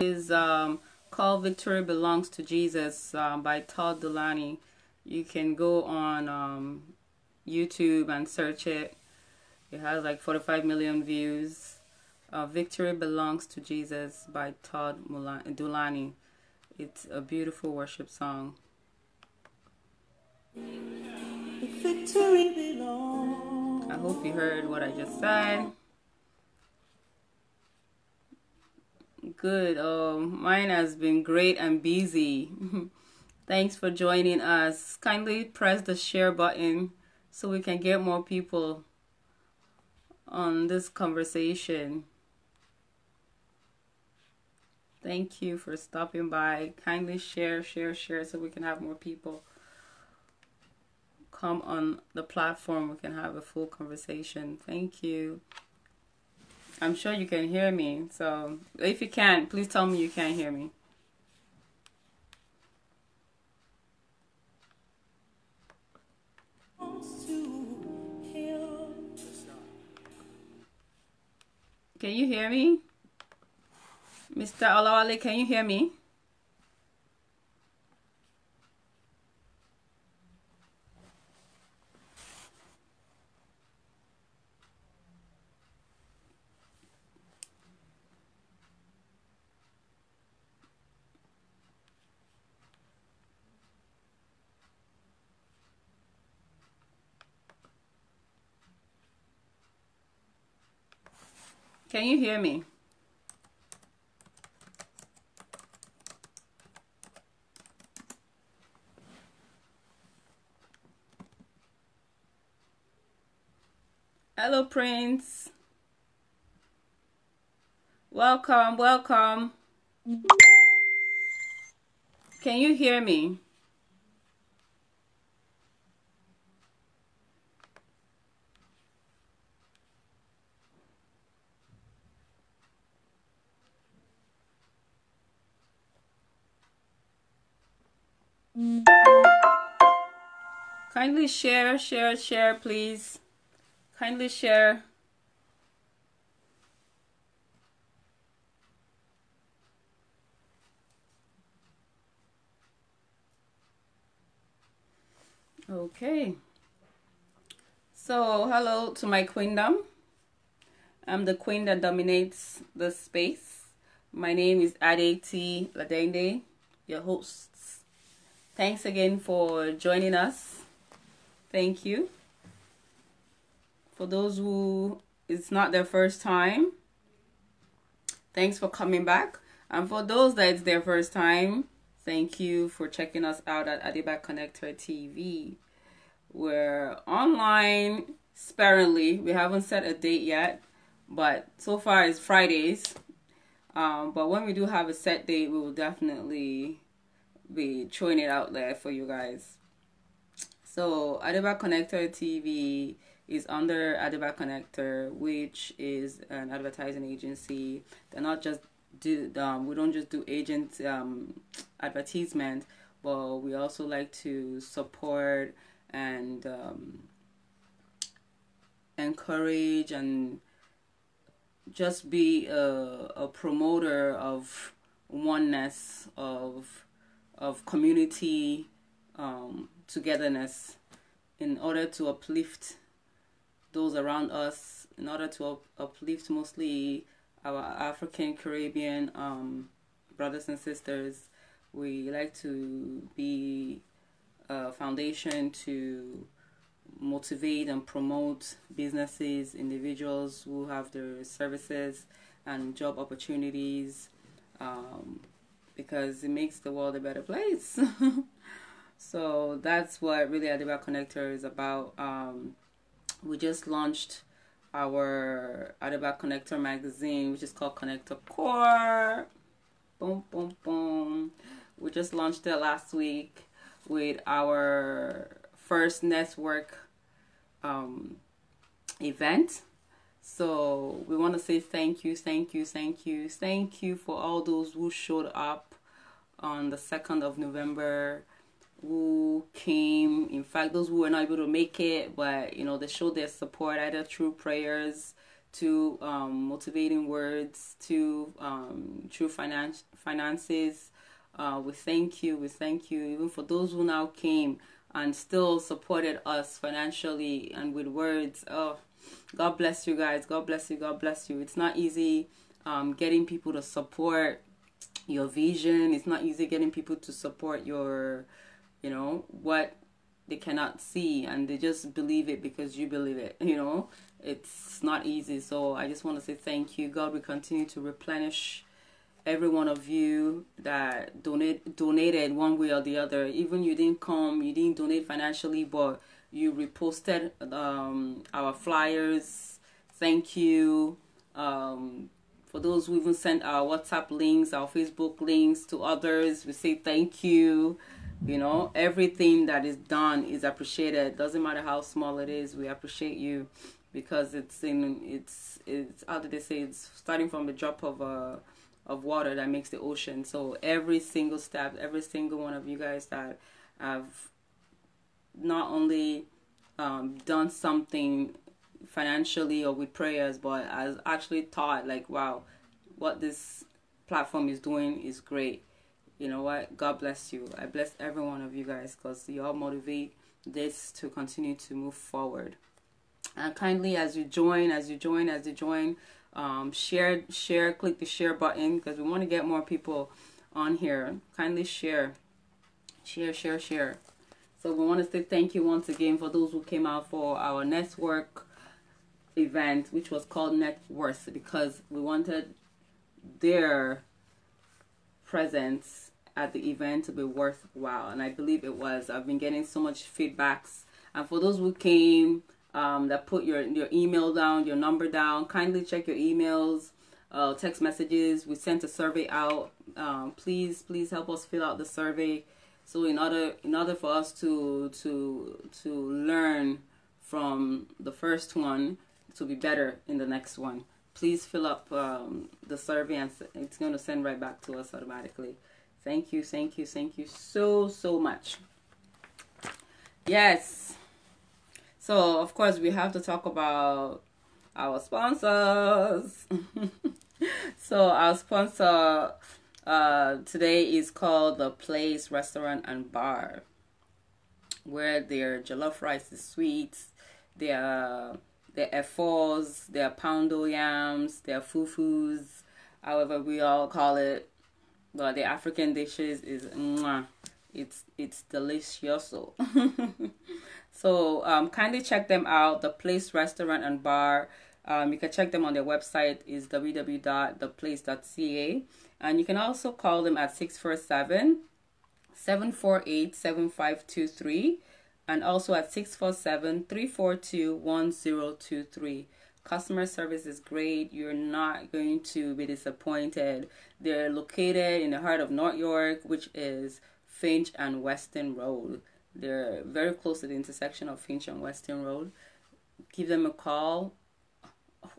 is called Victory Belongs to Jesus by Todd Dulaney. You can go on YouTube and search it. It has like 45 million views. Victory Belongs to Jesus by Todd Dulaney. It's a beautiful worship song. Victory belongs. I hope you heard what I just said. Good. Mine has been great and busy. Thanks for joining us. Kindly press the share button so we can get more people on this conversation. Thank you for stopping by. Kindly share so we can have more people come on the platform. We can have a full conversation. Thank you. I'm sure you can hear me. So if you can't, please tell me you can't hear me. Can you hear me? Mr. Olawale, can you hear me? Can you hear me? Hello, Prince. Welcome, welcome. Can you hear me? Kindly share, please. Kindly share. Okay. So, hello to my queendom. I'm the queen that dominates the space. My name is Ade Ladende, your hosts. Thanks again for joining us. Thank you. For those who it's not their first time, thanks for coming back. And for those that it's their first time, thank you for checking us out at AdebaConnectorTV. We're online sparingly. We haven't set a date yet, but so far it's Fridays. But when we do have a set date, we will definitely be throwing it out there for you guys. So AdebaConnector TV is under AdebaConnector, which is an advertising agency. They're not just we don't just do agent advertisement, but we also like to support and encourage and just be a promoter of oneness, of community togetherness, in order to uplift those around us, in order to uplift mostly our African Caribbean brothers and sisters. We like to be a foundation to motivate and promote businesses, individuals who have their services and job opportunities, because it makes the world a better place. So that's what really AdebaConnector is about. We just launched our AdebaConnector magazine, which is called Connector Core. Boom, boom, boom. We just launched it last week with our first network event. So we want to say thank you for all those who showed up on the 2nd of November, who came. In fact, those who were not able to make it, but you know, they showed their support either through prayers, to motivating words, to true finances. We thank you. We thank you. Even for those who now came and still supported us financially and with words. Oh, God bless you guys. God bless you. God bless you. It's not easy getting people to support your vision. It's not easy getting people to support your, you know, what they cannot see, and they just believe it because you believe it, you know. It's not easy. So I just want to say thank you. God will continue to replenish every one of you that donated one way or the other. Even you didn't come, you didn't donate financially, but you reposted our flyers. Thank you. For those who even sent our WhatsApp links, our Facebook links to others, we say thank you. You know, everything that is done is appreciated. Doesn't matter how small it is, we appreciate you, because it's how did they say, it's starting from the drop of water that makes the ocean. So every single step, every single one of you guys that have not only done something financially or with prayers, but has actually thought like, wow, what this platform is doing is great. You know what? God bless you. I bless every one of you guys, because you all motivate this to continue to move forward. And kindly, as you join, share, click the share button, because we want to get more people on here. Kindly share. So we want to say thank you once again for those who came out for our network event, which was called Net Worth, because we wanted their presence at the event to be worthwhile, and I believe it was. I've been getting so much feedbacks, and for those who came that put your email down, your number down, kindly check your emails, text messages. We sent a survey out. Please help us fill out the survey, so in order for us to learn from the first one to be better in the next one. Please fill up the survey, and it's going to send right back to us automatically. Thank you so much. Yes. So, of course, we have to talk about our sponsors. So, our sponsor today is called The Place Restaurant and Bar, where their jollof rice is sweet, their efforts, their poundo yams, their fufus, however we all call it. But the African dishes is mwah. It's delicioso. So kindly check them out. The Place Restaurant and Bar. You can check them on their website, is www.theplace.ca, and you can also call them at 647-748-7523, and also at 647-342-1023. Customer service is great. You're not going to be disappointed. They're located in the heart of North York, which is Finch and Weston Road. They're very close to the intersection of Finch and Weston Road. Give them a call.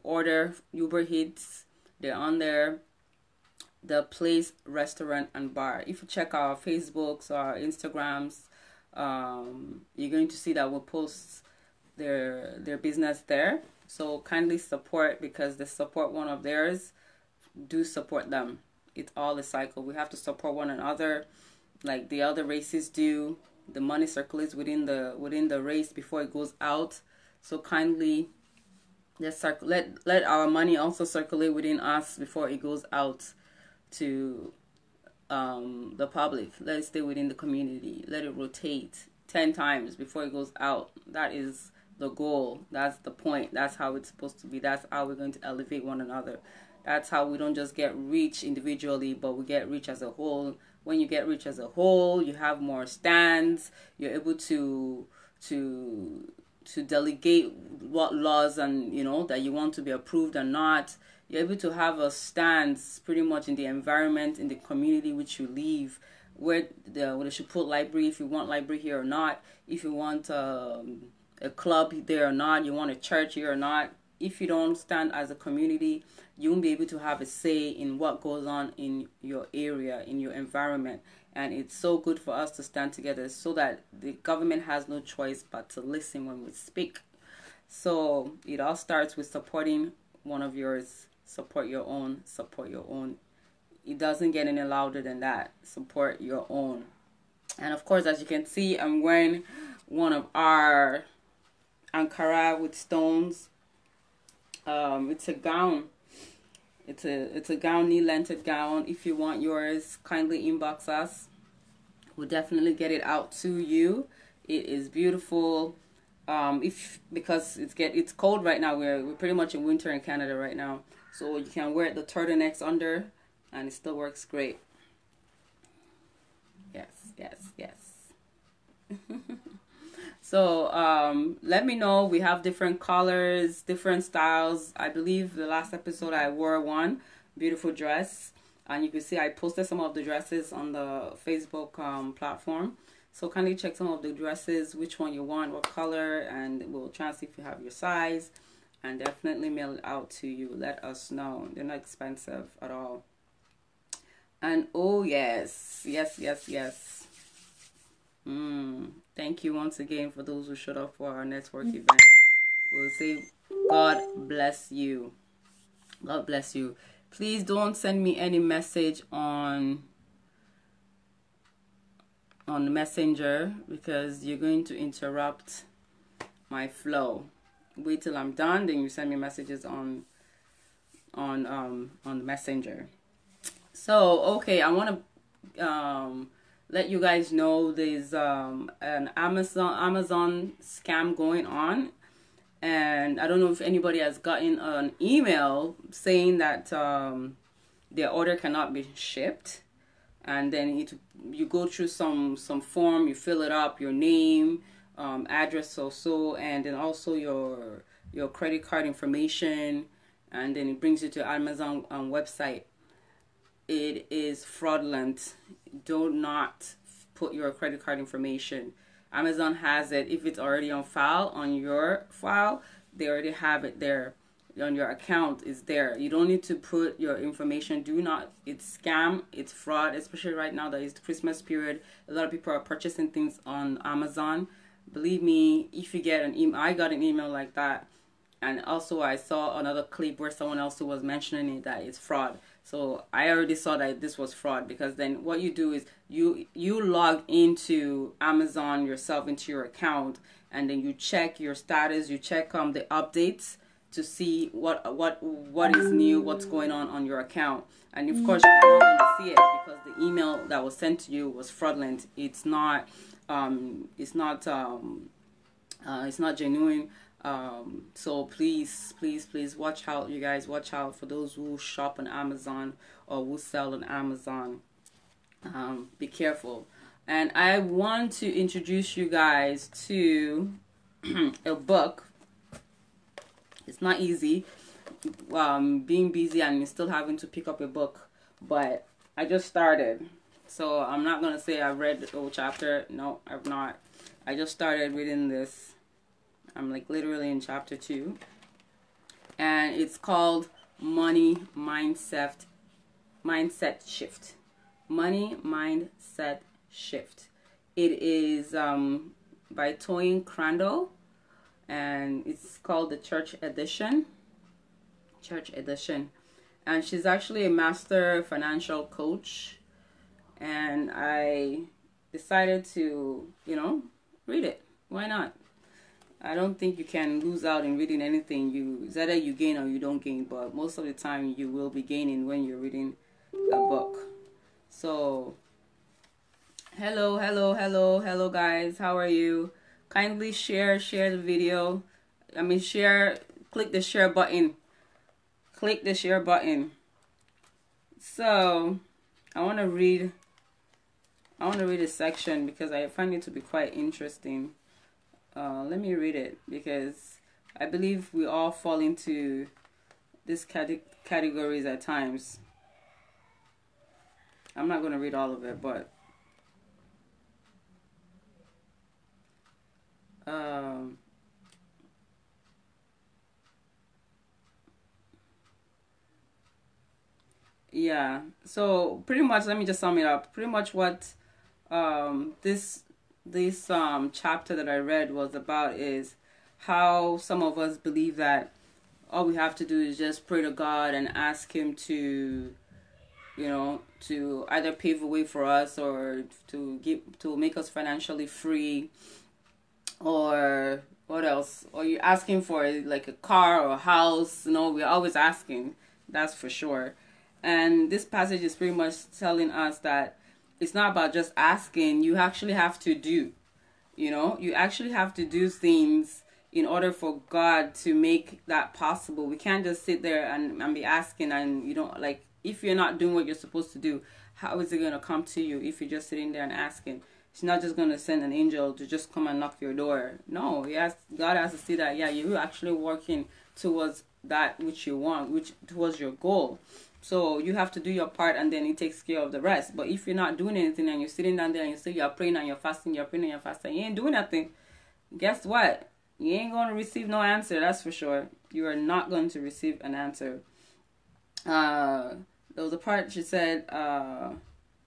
Order Uber Eats. They're on there. The Place Restaurant and Bar. If you check our Facebooks or our Instagrams, you're going to see that we'll post their business there. So kindly support, because they support one of theirs. Do support them. It's all a cycle. We have to support one another, like the other races do. The money circulates within the race before it goes out. So kindly let our money also circulate within us before it goes out to the public. Let it stay within the community. Let it rotate 10 times before it goes out. That is the goal. That's the point. That's how it's supposed to be. That's how we're going to elevate one another. That's how we don't just get rich individually, but we get rich as a whole. When you get rich as a whole, you have more stands. You're able to delegate what laws and that you want to be approved or not. You're able to have a stance pretty much in the environment, in the community which you live, where they should put library, if you want library here or not, if you want a club there or not, you want a church here or not. If you don't stand as a community, you won't be able to have a say in what goes on in your area, in your environment. And it's so good for us to stand together, so that the government has no choice but to listen when we speak. So it all starts with supporting one of yours, support your own, support your own. It doesn't get any louder than that. Support your own. And of course, as you can see, I'm wearing one of our Ankara with stones. It's a gown. It's a gown, knee-length gown. If you want yours, kindly inbox us. We'll definitely get it out to you. It is beautiful. Because it's cold right now. We're pretty much in winter in Canada right now, so you can wear the turtlenecks under, and it still works great. Yes. So let me know. We have different colors, different styles. I believe the last episode I wore one beautiful dress, and you can see I posted some of the dresses on the Facebook platform. So kindly check some of the dresses, which one you want, what color, and we'll try and see if you have your size, and definitely mail it out to you. Let us know. They're not expensive at all. And oh yes. Thank you once again for those who showed up for our network event. We'll say God bless you. God bless you. Please don't send me any message on the messenger, because you're going to interrupt my flow. Wait till I'm done, then you send me messages on the messenger. So okay, I want to let you guys know there's an Amazon scam going on, and I don't know if anybody has gotten an email saying that their order cannot be shipped. And then you go through some form, you fill it up, your name, address also, and then also your credit card information, and then it brings you to Amazon website. It is fraudulent. Do not put your credit card information. Amazon has it. If it's already on your file, they already have it there. On your account is there. You don't need to put your information. Do not. It's scam. It's fraud, especially right now that is the Christmas period. A lot of people are purchasing things on Amazon. Believe me, if you get an email, I got an email like that, and also I saw another clip where someone else was mentioning it, that it's fraud. So I already saw that this was fraud, because then what you do is you log into Amazon yourself, into your account, and then you check your status. You check the updates to see what is new, what's going on your account. And of course you're not going to see it, because the email that was sent to you was fraudulent. It's not genuine. So please watch out, you guys. Watch out for those who shop on Amazon or who sell on Amazon. Be careful. And I want to introduce you guys to a book. It's not easy being busy and still having to pick up a book, but I just started, so I'm not gonna say I've read the whole chapter. No, I've not. I just started reading this. I'm like literally in chapter 2, and it's called Money Mindset Shift. Money Mindset Shift. It is by Toyin Crandall, and it's called the Church Edition. And she's actually a master financial coach, and I decided to, read it. Why not? I don't think you can lose out in reading anything. It's either you gain or you don't gain, but most of the time you will be gaining when you're reading a book. So hello guys, how are you? Kindly share the video. Click the share button. So I want to read a section because I find it to be quite interesting. Let me read it, because I believe we all fall into these categories at times. I'm not going to read all of it, but yeah, so pretty much, let me just sum it up. Pretty much what this chapter that I read was about is how some of us believe that all we have to do is just pray to God and ask him to, to either pave the way for us, or to make us financially free, or what else? Or you're asking for like a car or a house. We're always asking, that's for sure. And this passage is pretty much telling us that it's not about just asking. You actually have to do. You actually have to do things in order for God to make that possible. We can't just sit there and be asking, and if you're not doing what you're supposed to do, how is it going to come to you if you're just sitting there and asking? It's not just going to send an angel to just come and knock your door. No, God has to see that, you're actually working towards that which you want, towards your goal. So you have to do your part, and then he takes care of the rest. But if you're not doing anything and you're sitting down there and you say you're praying and you're fasting, you ain't doing nothing, guess what? You ain't going to receive no answer, that's for sure. You are not going to receive an answer. There was a part she said,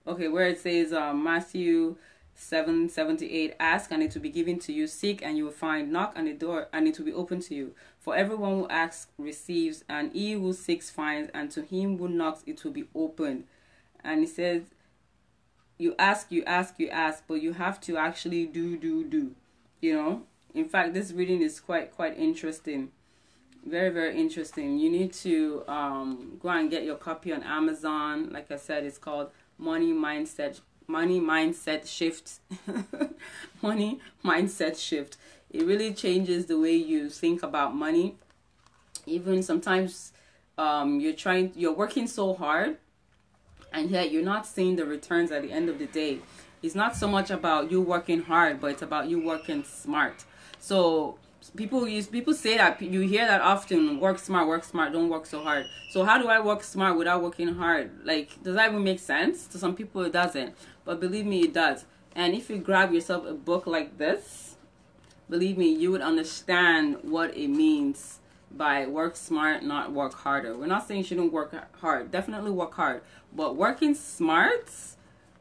where it says Matthew 7:78, ask and it will be given to you, seek and you will find, knock on the door and it will be open to you. For everyone who asks receives, and he who seeks finds, and to him who knocks it will be opened. And it says, you ask, but you have to actually do. In fact, this reading is quite interesting. Very, very interesting. You need to go and get your copy on Amazon. Like I said, it's called Money Mindset Shift. Money Mindset Shift. It really changes the way you think about money. Even sometimes you're working so hard, and yet you're not seeing the returns at the end of the day. It's not so much about you working hard, but it's about you working smart. So people say that, you hear that often, work smart, don't work so hard. So how do I work smart without working hard? Does that even make sense? To some people it doesn't, but believe me, it does. And if you grab yourself a book like this, believe me, you would understand what it means by work smart, not work harder. We're not saying you shouldn't work hard. Definitely work hard, but working smart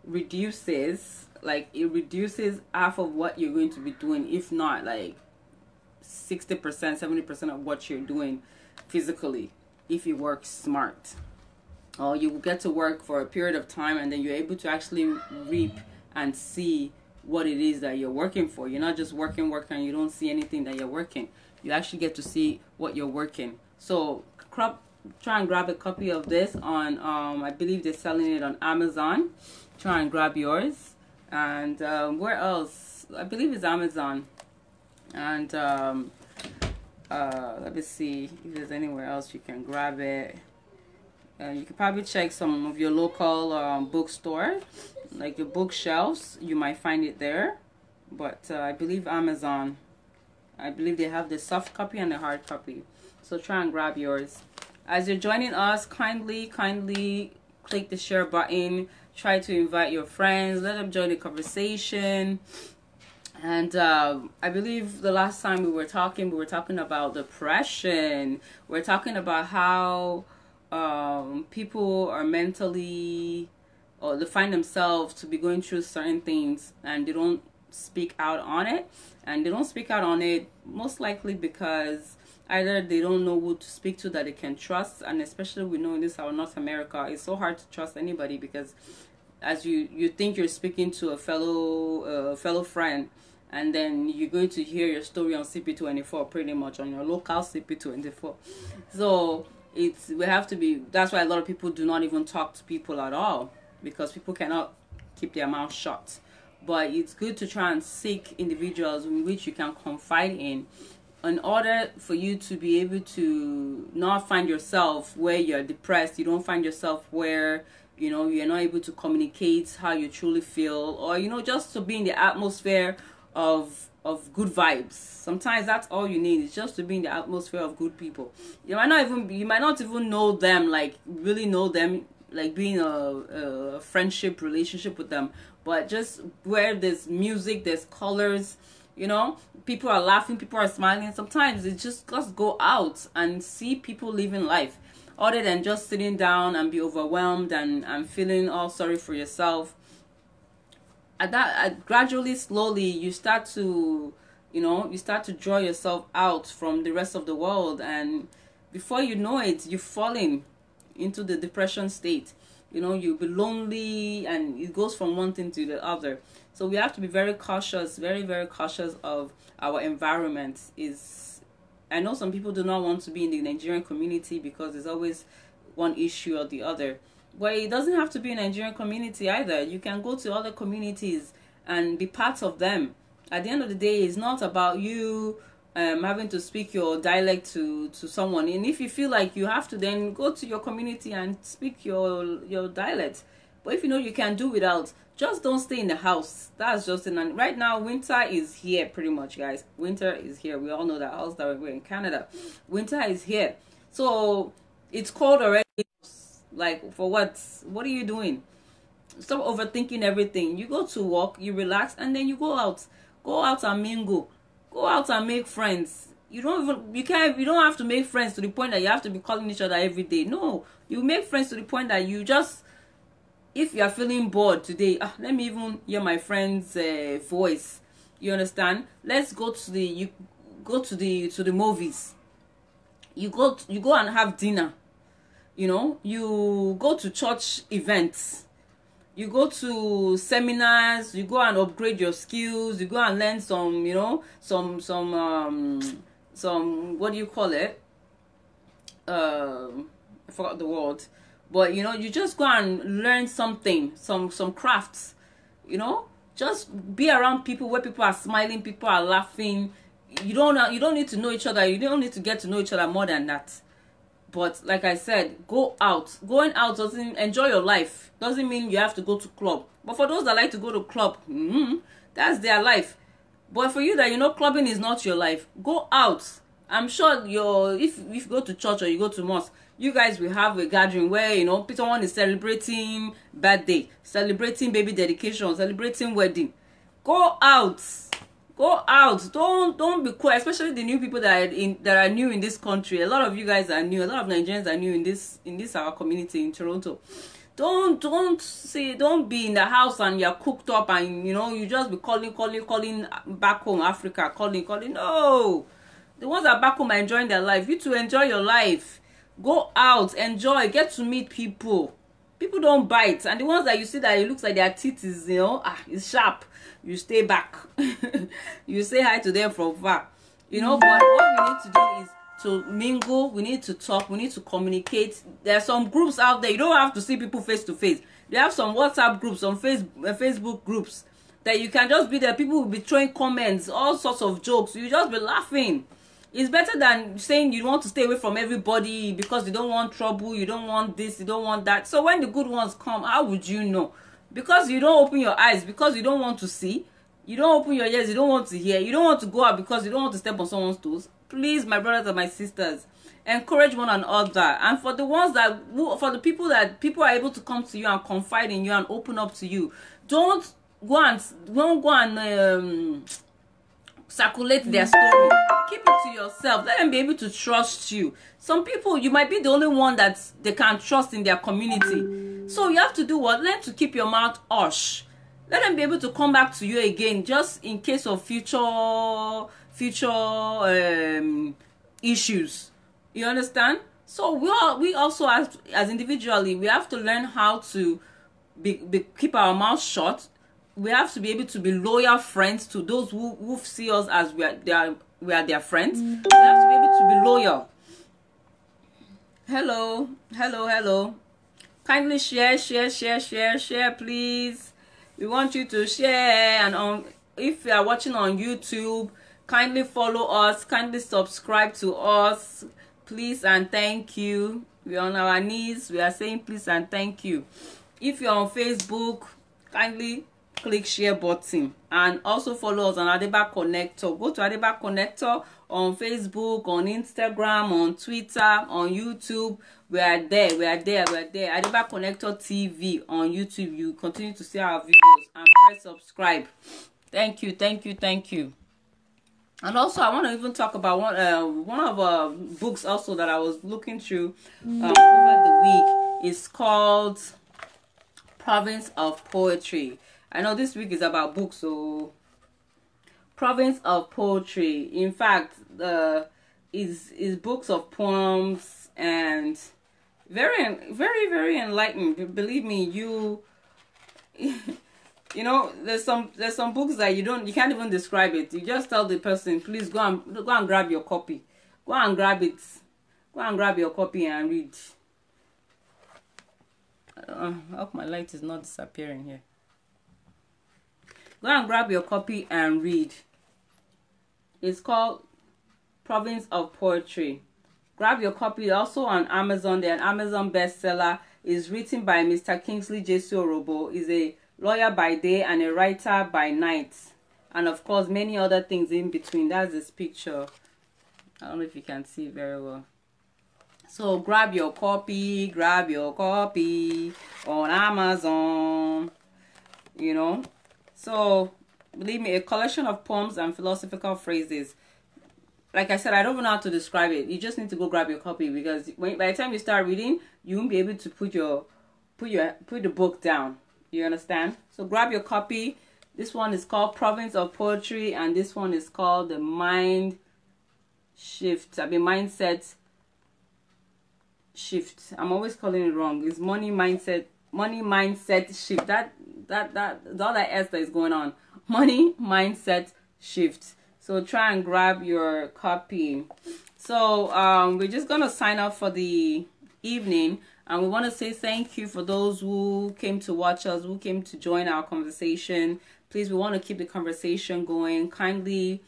reduces half of what you're going to be doing, if not 60%, 70% of what you're doing physically, if you work smart. Or you get to work for a period of time, and then you're able to actually reap and see what it is that you're working for. You're not just working and you don't see anything that you're working. You actually get to see what you're working. So try and grab a copy of this on I believe they're selling it on Amazon. Try and grab yours. And where else? I believe it's Amazon. And let me see if there's anywhere else you can grab it. You could probably check some of your local bookstore, like your bookshelves. You might find it there. But I believe Amazon. I believe they have the soft copy and the hard copy. So try and grab yours. As you're joining us, kindly click the share button. Try to invite your friends. Let them join the conversation. And I believe the last time we were talking about depression. We're talking about how people are mentally, or they find themselves to be going through certain things, and they don't speak out on it. And they don't speak out on it most likely because either they don't know who to speak to that they can trust, and especially we know in this our North America, it's so hard to trust anybody, because as you think you're speaking to a fellow friend, and then you're going to hear your story on CP24, pretty much on your local CP24. So that's why a lot of people do not even talk to people at all, because people cannot keep their mouth shut. But it's good to try and seek individuals in which you can confide in order for you to be able to not find yourself where you're depressed. You don't find yourself where you're not able to communicate how you truly feel, or just to be in the atmosphere of good vibes. Sometimes that's all you need, is just to be in the atmosphere of good people. You might not even know them, really know them, being a friendship relationship with them, but just where there's music, there's colors, people are laughing, people are smiling. Sometimes it's just go out and see people living life, other than just sitting down and be overwhelmed and feeling all sorry for yourself. Gradually, slowly, you start to draw yourself out from the rest of the world, and before you know it, you're falling into the depression state. You know, you'll be lonely, and it goes from one thing to the other. So we have to be very cautious, very, very cautious of our environment. I know some people do not want to be in the Nigerian community because there's always one issue or the other. But it doesn't have to be a Nigerian community either. You can go to other communities and be part of them. At the end of the day, it's not about you having to speak your dialect to someone. And if you feel like you have to, then go to your community and speak your dialect. But if you know you can do without, just don't stay in the house. That's just it. And right now, winter is here pretty much, guys. Winter is here. We all know that. Us that we're in Canada, winter is here. So it's cold already. Like, for what? What are you doing? Stop overthinking everything. You go to work, you relax, and then you go out. Go out and mingle. Go out and make friends. You don't have to make friends to the point that you have to be calling each other every day. No, you make friends to the point that you just, if you are feeling bored today, let me even hear my friend's voice. You understand? Let's go to the movies. You go and have dinner. You know, you go to church events. You go to seminars, you go and upgrade your skills, you go and learn some, you know, some what do you call it? I forgot the word. But, you know, you just go and learn something, some crafts, you know. Just be around people where people are smiling, people are laughing. You don't need to know each other. You don't need to get to know each other more than that. But like I said, go out. Going out doesn't, enjoy your life doesn't mean you have to go to club. But for those that like to go to club, that's their life. But for you that you know clubbing is not your life, go out. I'm sure if you go to church or you go to mosque, you guys will have a gathering where, you know, someone is celebrating birthday, celebrating baby dedication, celebrating wedding. Go out. Go out. Don't be cool, especially the new people that are new in this country. A lot of you guys are new. A lot of Nigerians are new in this our community in Toronto. Don't be in the house and you're cooked up and, you know, you just be calling back home, Africa, calling. No. The ones that are back home are enjoying their life. You to enjoy your life. Go out, enjoy, get to meet people. People don't bite, and the ones that you see that it looks like their teeth is, you know, is sharp, you stay back. You say hi to them from far, you know. But what we need to do is to mingle. We need to talk. We need to communicate. There are some groups out there. You don't have to see people face to face. They have some WhatsApp groups, some Facebook groups that you can just be there. People will be throwing comments, all sorts of jokes. You just be laughing. It's better than saying you want to stay away from everybody because you don't want trouble, you don't want this, you don't want that. So when the good ones come, how would you know? Because you don't open your eyes, because you don't want to see. You don't open your ears, you don't want to hear. You don't want to go out because you don't want to step on someone's toes. Please, my brothers and my sisters, encourage one another. And for the ones for the people that people are able to come to you and confide in you and open up to you, don't go and circulate their story. Keep it to yourself. Let them be able to trust you. Some people, you might be the only one that they can trust in their community. So you have to do what? Learn to keep your mouth hush. Let them be able to come back to you again, just in case of future issues. You understand? So we also as individually, we have to learn how to keep our mouth shut. We have to be able to be loyal friends to those who see us as we are their friends. We have to be able to be loyal. Hello. Kindly share, please. We want you to share. And if you are watching on YouTube, kindly follow us. Kindly subscribe to us, please and thank you. We are on our knees. We are saying please and thank you. If you're on Facebook, kindly click share button and also follow us on AdebaConnector. Go to AdebaConnector on Facebook, on Instagram, on Twitter, on YouTube. We are there. AdebaConnectorTV on YouTube. You continue to see our videos and press subscribe. Thank you. And also, I want to even talk about one of our books also that I was looking through over the week. It's called Province of Poetry. I know this week is about books, so Province of Poetry. In fact, the is books of poems, and very enlightening. Believe me, you you know, there's some books that you can't even describe it. You just tell the person, please go and grab your copy. Go and grab it. Go and grab your copy and read. I hope my light is not disappearing here. Go and grab your copy and read. It's called Province of Poetry. Grab your copy. Also on Amazon. They're an Amazon bestseller. It's written by Mr. Kingsley Jesu Orobo. He's a lawyer by day and a writer by night. And of course, many other things in between. That's this picture. I don't know if you can see it very well. So grab your copy on Amazon. You know. So, believe me, a collection of poems and philosophical phrases. Like I said, I don't even know how to describe it. You just need to go grab your copy, because by the time you start reading, you won't be able to put the book down. You understand? So grab your copy. This one is called Province of Poetry, and this one is called the Mindset Shift. I'm always calling it wrong. It's money mindset shift. That's all that S that is going on. Money mindset shift. So try and grab your copy. So we're just gonna sign off for the evening, and we want to say thank you for those who came to watch us, who came to join our conversation. Please, we want to keep the conversation going. Kindly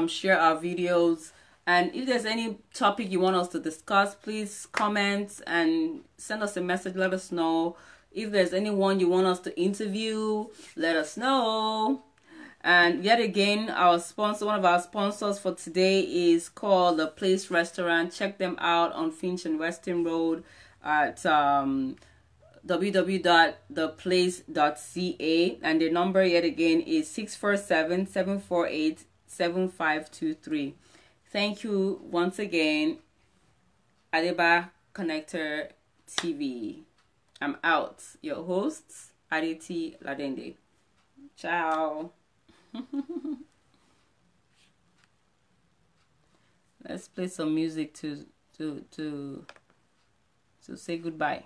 share our videos. And if there's any topic you want us to discuss, please comment and send us a message. Let us know. If there's anyone you want us to interview, let us know. And yet again, one of our sponsors for today is called The Place Restaurant. Check them out on Finch and Weston Road at www.theplace.ca. And the number yet again is 647-748-7523. Thank you once again, AdebaConnector TV. I'm out. Your hosts, AdebaConnector. Ciao. Let's play some music to say goodbye.